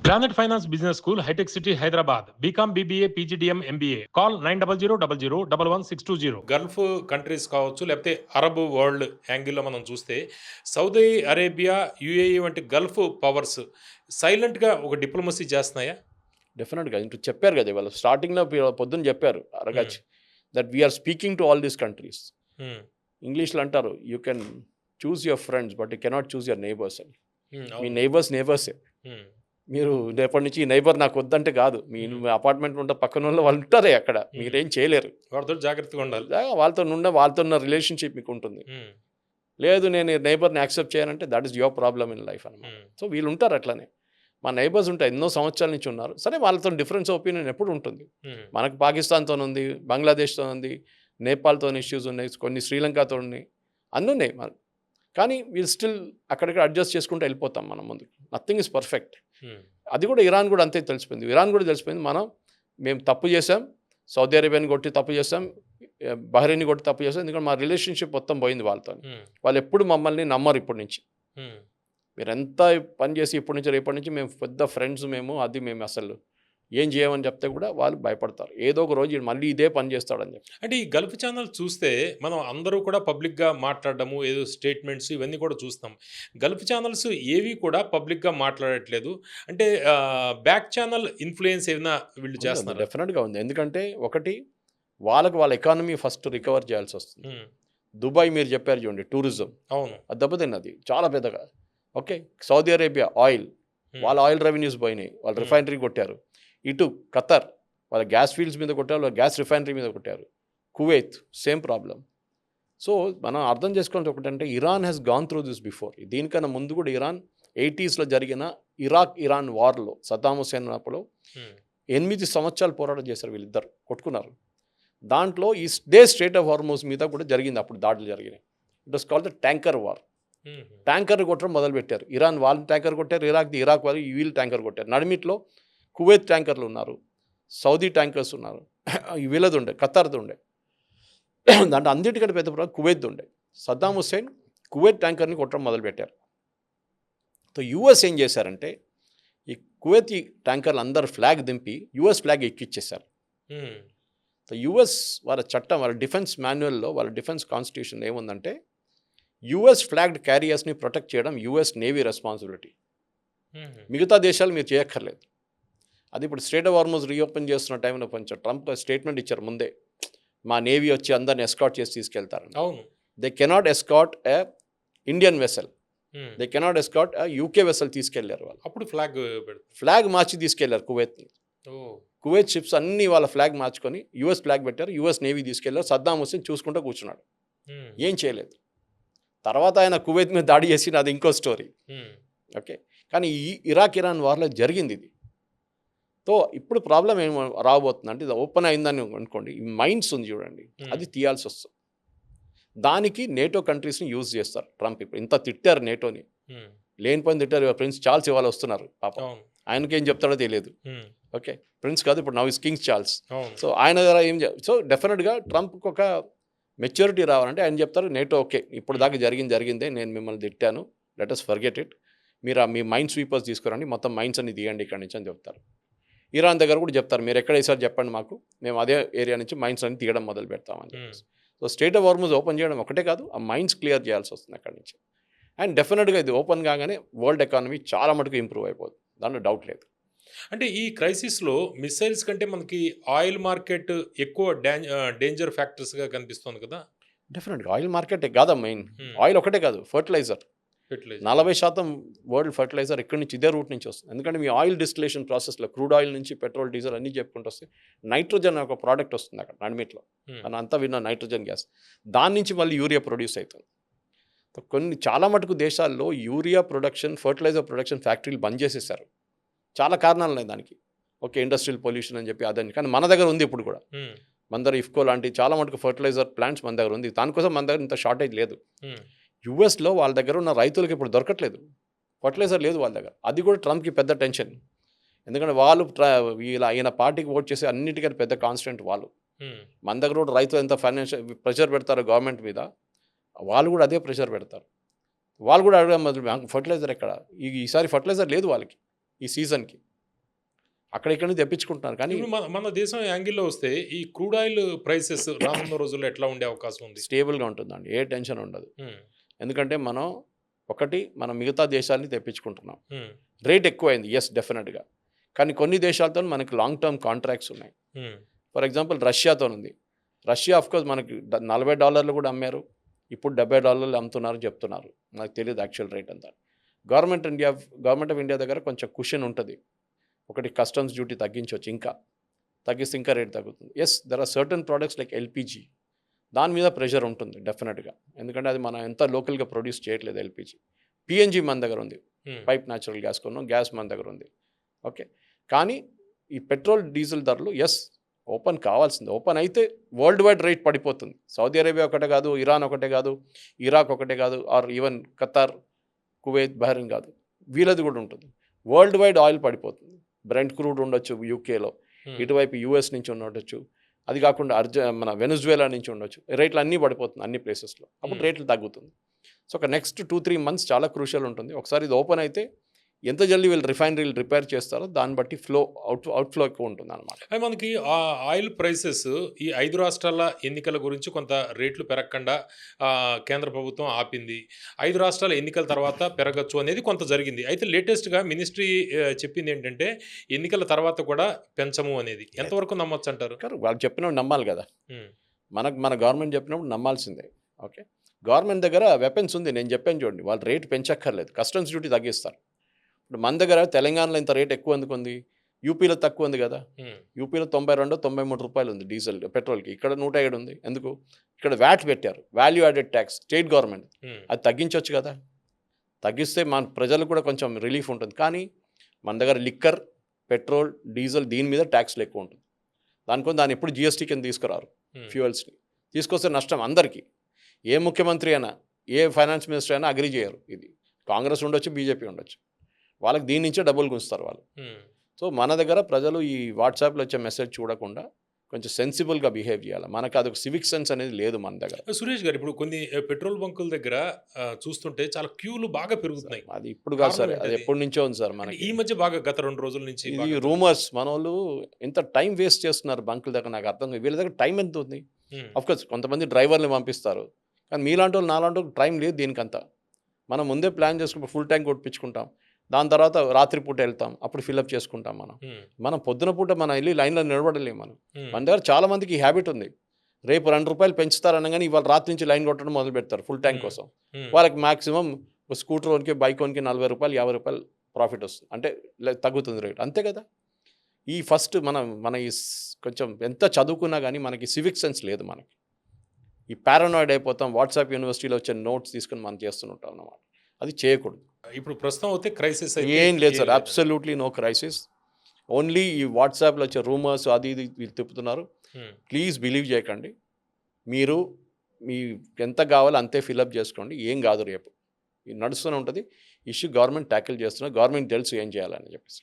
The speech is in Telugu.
Granite Finance Business School, High-Tech City, Hyderabad. BCom, BBA, PGDM, MBA. Call 900 Gulf countries కావచ్చు, లేకపోతే అరబ్ వరల్డ్ యాంగిల్లో మనం చూస్తే సౌదీ అరేబియా, యుఏఈ వంటి గల్ఫ్ పవర్స్ సైలెంట్గా ఒక డిప్లొమసీ చేస్తున్నాయా? డెఫినెట్గా ఇంటూ చెప్పారు కదా వాళ్ళు స్టార్టింగ్లో పొద్దున్న చెప్పారు అరగచ్చు that we are speaking to all these countries. ఇంగ్లీష్లో అంటారు you can choose your friends but you cannot choose your neighbours అని. మీ నేబర్సే మీరు రేపటి నుంచి ఈ నైబర్ నాకు వద్దంటే కాదు, మీ అపార్ట్మెంట్ ఉంటే పక్కన వాళ్ళు ఉంటారే అక్కడ, మీరేం చేయలేరు. వాళ్ళతో జాగ్రత్తగా ఉండాలి, వాళ్ళతో ఉన్న రిలేషన్షిప్ మీకు ఉంటుంది. లేదు నేను నైబర్ని యాక్సెప్ట్ చేయాలంటే that is your problem in life అనమాట. సో వీళ్ళు ఉంటారు అట్లనే, మా నైబర్స్ ఉంటాయి ఎన్నో సంవత్సరాల నుంచి ఉన్నారు. సరే వాళ్ళతో డిఫరెన్స్ ఒపీనియన్ ఎప్పుడు ఉంటుంది. మనకు పాకిస్తాన్తో ఉంది, బంగ్లాదేశ్తో ఉంది, నేపాల్తో ఇష్యూస్ ఉన్నాయి, కొన్ని శ్రీలంకతో ఉన్నాయి, అన్నీ ఉన్నాయి మనకు. కానీ వీళ్ళు స్టిల్ అక్కడిక్కడ అడ్జస్ట్ చేసుకుంటూ వెళ్ళిపోతాం మనం ముందుకు. Nothing is perfect. అది కూడా ఇరాన్ కూడా అంతే తెలిసిపోయింది. ఇరాన్ కూడా తెలిసిపోయింది మేము తప్పు చేసాం, సౌదీ అరేబియాని కొట్టి తప్పు చేసాం, బహ్రెయిన్ని కొట్టి తప్పు చేసాం, ఎందుకంటే మా రిలేషన్షిప్ మొత్తం పోయింది వాళ్ళతో. వాళ్ళు ఎప్పుడు మమ్మల్ని నమ్మరు. ఇప్పటి నుంచి మీరు ఎంత పని చేసి ఇప్పటి నుంచి రేపటి నుంచి మేము పెద్ద ఫ్రెండ్స్ మేము అసలు ఏం చేయమని చెప్తే కూడా వాళ్ళు భయపడతారు. ఏదో ఒక రోజు మళ్ళీ ఇదే పని చేస్తాడని చెప్పి. అంటే ఈ గల్ఫ్ ఛానల్ చూస్తే మనం అందరూ కూడా పబ్లిక్గా మాట్లాడడము, ఏదో స్టేట్మెంట్స్ ఇవన్నీ కూడా చూస్తాం. గల్ఫ్ ఛానల్స్ ఏవి కూడా పబ్లిక్గా మాట్లాడట్లేదు. అంటే బ్యాక్ ఛానల్ ఇన్ఫ్లుయెన్స్ ఏమైనా వీళ్ళు చేస్తున్నారు? డెఫినెట్గా ఉంది. ఎందుకంటే ఒకటి వాళ్ళ ఎకానమీ ఫస్ట్ రికవర్ చేయాల్సి వస్తుంది. దుబాయ్ మీరు చెప్పారు చూడండి, టూరిజం అవును అది దెబ్బతిన్నది చాలా పెద్దగా. ఓకే, సౌదీ అరేబియా ఆయిల్, వాళ్ళ ఆయిల్ రెవెన్యూస్ పోయినాయి, వాళ్ళు రిఫైనరీ కొట్టారు. ఇటు ఖతర్ వాళ్ళ గ్యాస్ ఫీల్డ్స్ మీద కొట్టారు, వాళ్ళ గ్యాస్ రిఫైనరీ మీద కొట్టారు. Kuwait same problem. సో మనం అర్థం చేసుకోవాలి ఒకటంటే Iran has gone through this before. దీనికన్నా ముందు కూడా ఇరాన్ 80s జరిగిన ఇరాన్ వార్లో సద్దాం హుసేన్ అప్పుడు 8 సంవత్సరాలు పోరాటం చేశారు, వీళ్ళిద్దరు కొట్టుకున్నారు. దాంట్లో ఈ స్ట్రేట్ ఆఫ్ హార్మోస్ మీద కూడా జరిగింది, అప్పుడు దాడులు జరిగినాయి. It was called the tanker war. Tanker కొట్టడం మొదలుపెట్టారు. ఇరాన్ వాళ్ళు ట్యాంకర్ కొట్టారు, ఇరాక్ వాళ్ళు వీళ్ళు ట్యాంకర్ కొట్టారు. నడిమిట్లో కువైత్ ట్యాంకర్లు ఉన్నారు, సౌదీ ట్యాంకర్స్ ఉన్నారు, వీళ్ళది ఉండే, ఖతర్ది ఉండే. దాంట్లో అన్నిటికంటే పెద్ద ప్రాబ్లం కువైత్ ఉండే. సద్దాం హుస్సేన్ కువైత్ ట్యాంకర్ని కొట్టడం మొదలుపెట్టారు. సో యుఎస్ ఏం చేశారంటే ఈ కువైత్ ట్యాంకర్లు అందరు ఫ్లాగ్ దింపి యుఎస్ ఫ్లాగ్ ఎక్కిచ్చేశారు. సో యుఎస్ వాళ్ళ చట్టం, వాళ్ళ డిఫెన్స్ మాన్యువల్లో, వాళ్ళ డిఫెన్స్ కాన్స్టిట్యూషన్ ఏముందంటే యుఎస్ ఫ్లాగ్డ్ క్యారియర్స్ని ప్రొటెక్ట్ చేయడం యుఎస్ నేవీ రెస్పాన్సిబిలిటీ. మిగతా దేశాలు మీరు చేయక్కర్లేదు. అది ఇప్పుడు స్ట్రేట్ ఆఫ్ హార్మోస్ రీఓపెన్ చేస్తున్న టైంలో కొంచెం ట్రంప్ స్టేట్మెంట్ ఇచ్చారు ముందే, మా నేవీ వచ్చి అందరిని ఎస్కాట్ చేసి తీసుకెళ్తారు. అవును, they cannot escort a Indian vessel, they cannot escort UK vessel తీసుకెళ్లారు వాళ్ళు. అప్పుడు ఫ్లాగ్ మార్చి తీసుకెళ్లారు కువైత్ని. కువైత్ షిప్స్ అన్నీ వాళ్ళ ఫ్లాగ్ మార్చుకొని యుఎస్ ఫ్లాగ్ పెట్టారు, యుఎస్ నేవీ తీసుకెళ్లారు. సద్దాం హుస్సేన్ చూసుకుంటూ కూర్చున్నాడు, ఏం చేయలేదు. తర్వాత ఆయన కువైత్ మీద దాడి చేసి అది ఇంకో స్టోరీ. ఓకే, కానీ ఈ ఇరాన్ వార్లో జరిగింది ఇది. సో ఇప్పుడు ప్రాబ్లం ఏం రాబోతుంది అంటే, ఇది ఓపెన్ అయిందని అనుకోండి, ఈ మైన్స్ ఉంది చూడండి, అది తీయాల్సి వస్తుంది. దానికి నేటో కంట్రీస్ని యూజ్ చేస్తారు ట్రంప్. ఇప్పుడు ఇంత తిట్టారు నేటోని, లేనిపోయిన తిట్టారు. ప్రిన్స్ చార్ల్స్ ఇవాళ వస్తున్నారు, పాపం ఆయనకి ఏం చెప్తాడో తెలియదు. ఓకే, ప్రిన్స్ కాదు ఇప్పుడు now is king Charles. So ఆయన ద్వారా సో డెఫినెట్గా ట్రంప్కి ఒక మెచ్యూరిటీ రావాలంటే ఆయన చెప్తారు నేటో ఓకే ఇప్పుడు దాకా జరిగిందే, నేను మిమ్మల్ని తిట్టాను, లెట్ us ఫర్గెట్ ఇట్, మీరు మీ మైండ్ స్వీపర్స్ తీసుకురండి, మొత్తం మైండ్స్ అన్ని తీయండి ఇక్కడి నుంచి అని చెప్తారు. ఇరాన్ దగ్గర కూడా చెప్తారు, మీరు ఎక్కడ వేసారు చెప్పండి మాకు, మేము అదే ఏరియా నుంచి మైండ్స్ అన్ని తీయడం మొదలు పెడతామని చెప్పేసి. So straight of Hormuz open చేయడం ఒకటే కాదు, ఆ మైండ్స్ క్లియర్ చేయాల్సి వస్తుంది అక్కడి నుంచి. అండ్ డెఫినెట్గా ఇది ఓపెన్ కాగానే వరల్డ్ ఎకానమీ చాలా మటుకు ఇంప్రూవ్ అయిపోతుంది, దాంట్లో డౌట్ లేదు. అంటే ఈ క్రైసిస్లో మిసైల్స్ కంటే మనకి ఆయిల్ మార్కెట్ ఎక్కువ డేంజర్ ఫ్యాక్టర్స్గా కనిపిస్తుంది కదా? డెఫినెట్గా ఆయిల్ మార్కెటే కాదా మెయిన్, ఆయిల్ ఒకటే కాదు, ఫర్టిలైజర్ 40% వరల్డ్ ఫర్టిలైజర్ ఇక్కడి నుంచి ఇదే రూట్ నుంచి వస్తుంది. ఎందుకంటే మీ ఆయిల్ డిస్టిలేషన్ ప్రాసెస్లో క్రూడ్ ఆయిల్ నుంచి పెట్రోల్, డీజిల్ అన్నీ చెప్పుకుంటూ వస్తే నైట్రోజన్ ఒక ప్రోడక్ట్ వస్తుంది అక్కడ నడిమిట్లో, అని అంతా విన్న నైట్రోజన్ గ్యాస్, దాని నుంచి మళ్ళీ యూరియా ప్రొడ్యూస్ అవుతుంది. కొన్ని చాలా మటుకు దేశాల్లో యూరియా ప్రొడక్షన్, ఫర్టిలైజర్ ప్రొడక్షన్ ఫ్యాక్టరీలు బంద్ చేసేసారు. చాలా కారణాలు ఉన్నాయి దానికి. ఓకే, ఇండస్ట్రియల్ పొల్యూషన్ అని చెప్పి అదని, కానీ మన దగ్గర ఉంది ఇప్పుడు కూడా. మన దగ్గర ఇఫ్కో లాంటి చాలా మటుకు ఫర్టిలైజర్ ప్లాంట్స్ మన దగ్గర ఉంది, దానికోసం మన దగ్గర ఇంత షార్టేజ్ లేదు. యుఎస్లో వాళ్ళ దగ్గర ఉన్న రైతులకి ఇప్పుడు దొరకట్లేదు, ఫర్టిలైజర్ లేదు వాళ్ళ దగ్గర. అది కూడా ట్రంప్కి పెద్ద టెన్షన్, ఎందుకంటే వాళ్ళు ఈయన పార్టీకి ఓట్ చేసే అన్నిటికంటే పెద్ద కాన్స్టెంట్ వాళ్ళు. మన దగ్గర కూడా రైతులు ఎంత ఫైనాన్షియల్ ప్రెషర్ పెడతారో గవర్నమెంట్ మీద, వాళ్ళు కూడా అదే ప్రెషర్ పెడతారు. వాళ్ళు కూడా అడగడం మొదలు, ఫర్టిలైజర్ ఎక్కడ, ఈసారి ఫర్టిలైజర్ లేదు వాళ్ళకి ఈ సీజన్కి. అక్కడ ఇక్కడ నుంచి తెప్పించుకుంటున్నారు. కానీ ఇప్పుడు మన దేశం యాంగిల్‌లో వస్తే ఈ క్రూడ్ ఆయిల్ ప్రైసెస్ రానున్న రోజుల్లో ఎట్లా ఉండే అవకాశం ఉంది? స్టేబుల్‌గా ఉంటుందండి. ఏ టెన్షన్ ఉండదు. హ్మ్. ఎందుకంటే మనం మిగతా దేశాలని తెప్పించుకుంటున్నాం. హ్మ్. రేట్ ఎక్కువైంది. యెస్, డెఫినెట్‌గా. కానీ కొన్ని దేశాలతో మనకి లాంగ్ టర్మ్ కాంట్రాక్ట్స్ ఉన్నాయి. హ్మ్. ఫర్ ఎగ్జాంపుల్ రష్యాతోనుంది. రష్యా ఆఫ్‌కోర్స్ మనకి $40 కూడా అమ్మారు. ఇప్పుడు $70 అమ్ముతున్నారు చెప్తున్నారు. నాకు తెలీదు యాక్చువల్ రేట్ ఎంత. గవర్నమెంట్ ఆఫ్ ఇండియా దగ్గర కొంచెం కుషన్ ఉంటది. ఒకటి కస్టమ్స్ డ్యూటీ తగ్గించొచ్చు ఇంకా. తగ్గిస్తే ఇంకా రేట్ తగ్గుతుంది. Yes, there are certain products like LPG. దాని మీద ప్రెషర్ ఉంటుంది డెఫినెట్‌గా. ఎందుకంటే అది మనం ఎంత లోకల్‌గా ప్రొడ్యూస్ చేయట్లేదు ఎల్‌పీజీ. పీఎన్జీ మన దగ్గర ఉంది. హ్మ్. పైప్ న్యాచురల్ గ్యాస్ కొన్నాం. గ్యాస్ మన దగ్గర ఉంది. ఓకే. కానీ ఈ పెట్రోల్, డీజిల్ ధరలు యెస్ ఓపెన్ కావాల్సిందే. ఓపెన్ అయితే వరల్డ్ వైడ్ రేట్ పడిపోతుంది. సౌదీ అరేబియా ఒకటే కాదు, ఇరాన్ ఒకటే కాదు, ఇరాక్ ఒకటే కాదు, or even Qatar, Kuwait, Bahrain కాదు. వీళ్ళది కూడా ఉంటుంది. వరల్డ్ వైడ్ ఆయిల్ పడిపోతుంది. బ్రెంట్ క్రూడ్ ఉండొచ్చు యూకేలో, హ్మ్. ఇటువైపు యూఎస్ నుంచి ఉండొచ్చు. అది కాకుండా మన వెనజువేలా నుంచి ఉండొచ్చు. రేట్లు అన్నీ పడిపోతుంది అన్ని ప్లేసెస్లో. అప్పుడు రేట్లు తగ్గుతుంది. సో ఒక నెక్స్ట్ 2-3 మంత్స్ చాలా క్రూషియల్ ఉంటుంది. ఒకసారి ఇది ఓపెన్ అయితే ఎంత జల్దీ వీళ్ళు రిఫైనరీలు రిపేర్ చేస్తారో దాన్ని బట్టి అవుట్‌ఫ్లో ఎక్కువ ఉంటుంది అనమాట. అయి మనకి ఆయిల్ ప్రైసెస్ ఈ 5 రాష్ట్రాల ఎన్నికల గురించి కొంత రేట్లు పెరగకుండా కేంద్ర ప్రభుత్వం ఆపింది. 5 రాష్ట్రాల ఎన్నికల తర్వాత పెరగొచ్చు అనేది కొంత జరిగింది. అయితే లేటెస్ట్‌గా మినిస్ట్రీ చెప్పిందేంటంటే ఎన్నికల తర్వాత కూడా పెంచము అనేది. ఎంతవరకు నమ్మొచ్చంటారు? కానీ వాళ్ళు చెప్పినప్పుడు నమ్మాలి కదా! హ్మ్. మన గవర్నమెంట్ చెప్పినప్పుడు నమ్మాల్సిందే. ఓకే. గవర్నమెంట్ దగ్గర వెపన్స్ ఉంది. నేను చెప్పాను చూడండి. వాళ్ళు రేట్ పెంచక్కర్లేదు. కస్టమ్స్ డ్యూటీ తగ్గిస్తారు. ఇప్పుడు మన దగ్గర తెలంగాణలో ఇంత రేట్ ఎక్కువ ఎందుకుంది? యూపీలో తక్కువ ఉంది కదా! హ్మ్. యూపీలో $92-93 ఉంది డీజిల్, పెట్రోల్‌కి. ఇక్కడ 107 ఉంది. ఎందుకు? ఇక్కడ వ్యాట్ పెట్టారు. Value added tax state government. హ్మ్. అది తగ్గించొచ్చు కదా! తగ్గిస్తే మన ప్రజలకు కూడా కొంచెం రిలీఫ్ ఉంటుంది. కానీ మన దగ్గర లిక్కర్, పెట్రోల్, డీజిల్ దీని మీద ట్యాక్స్‌లు ఎక్కువ ఉంటుంది. దాన్ని ఎప్పుడు జీఎస్టీ కింద తీసుకురారు హ్మ్. ఫ్యూయల్స్‌ని. తీసుకొస్తే నష్టం అందరికీ. ఏ ముఖ్యమంత్రి అయినా, ఏ ఫైనాన్స్ మినిస్టర్ అయినా అగ్రీ చేయరు ఇది. కాంగ్రెస్ ఉండొచ్చు, బీజేపీ ఉండొచ్చు. వాళ్ళకి దీని నుంచే డబ్బులు గుంజుతారు వాళ్ళు. హ్మ్. సో మన దగ్గర ప్రజలు ఈ వాట్సాప్‌లో వచ్చే మెసేజ్ చూడకుండా కొంచెం సెన్సిబుల్‌గా బిహేవ్ చేయాలి. మనకు అదొక సివిక్ సెన్స్ అనేది లేదు మన దగ్గర. సురేష్ గారు ఇప్పుడు కొన్ని పెట్రోల్ బంకుల దగ్గర చూస్తుంటే చాలా క్యూలు బాగా పెరుగుతున్నాయి. అది ఇప్పుడు కాదు కారణం సార్. అది ఏంటది? ఎప్పటి నుంచో ఉంది సార్ అంటే మనకి. ఈ మధ్య బాగా గత 2 రోజుల నుంచి ఇది బాగా రూమర్స్. మనోళ్ళు ఎంత టైం వేస్ట్ చేస్తున్నారు బంకుల దగ్గర నాకు అర్థం కాదు. వీళ్ళ దగ్గర టైం ఎంత ఉంది? హ్మ్. ఆఫ్‌కోర్స్ కొంతమంది డ్రైవర్‌ని పంపిస్తారు. కానీ మీలాంటోళ్ళు, నాలాంటోళ్ళకి టైం లేదు దీనికంతా. మనం ముందే ప్లాన్ చేసుకుంటే ఫుల్ ట్యాంక్ కొట్టించుకుంటాం. దాని తర్వాత రాత్రి పూట వెళ్తాం. అప్పుడు ఫిల్అప్ చేసుకుంటాం మనం. హ్మ్. మనం పొద్దున పూట మనం వెళ్ళి లైన్‌లో నిలబడలేము మనం. హ్మ్. మన దగ్గర చాలా మందికి ఈ హ్యాబిట్ ఉంది. రేపు ₹2 పెంచుతారు అనగానే ఇవాళ రాత్రి నుంచి లైన్ కొట్టడం మొదలుపెడతారు ఫుల్ ట్యాంక్ హ్మ్. కోసం. హ్మ్. వాళ్ళకి మాక్సిమం స్కూటర్ ఓన్‌కి, బైక్ ఓన్‌కి ₹40, ₹50 ప్రాఫిట్ వస్తుంది. అంటే తగ్గుతుంది రేట్. అంతే కదా! ఈ ఫస్ట్ మన కొంచెం ఎంత చదువుకున్నా గానీ మనకి సివిక్ సెన్స్ లేదు మనకి. ఈ పారానాయిడ్ అయిపోతాం. వాట్సాప్ యూనివర్సిటీలో వచ్చే నోట్స్ తీసుకొని మనం చేస్తుంటాం అన్నమాట. అది చేయకూడదు. ఇప్పుడు ప్రస్తుతం అయితే క్రైసిస్ అయితే ఏం లేదు ఏం సార్. లేదండి. Absolutely no crisis. ఓన్లీ ఈ వాట్సాప్‌లో వచ్చే రూమర్స్ అది ఇది వీళ్ళు తిప్పుతున్నారు. హ్మ్. ప్లీజ్ బిలీవ్ చేయకండి. మీరు మీ ఎంత కావాలో అంతే ఫిలప్ చేసుకోండి. ఏం కాదు రేపు. ఇది నడుస్తూనే ఉంటది. ఇష్యూ గవర్నమెంట్ టాకిల్ చేస్తున్నారు. గవర్నమెంట్‌కి తెలుసు ఏం చేయాలని చెప్పేసి.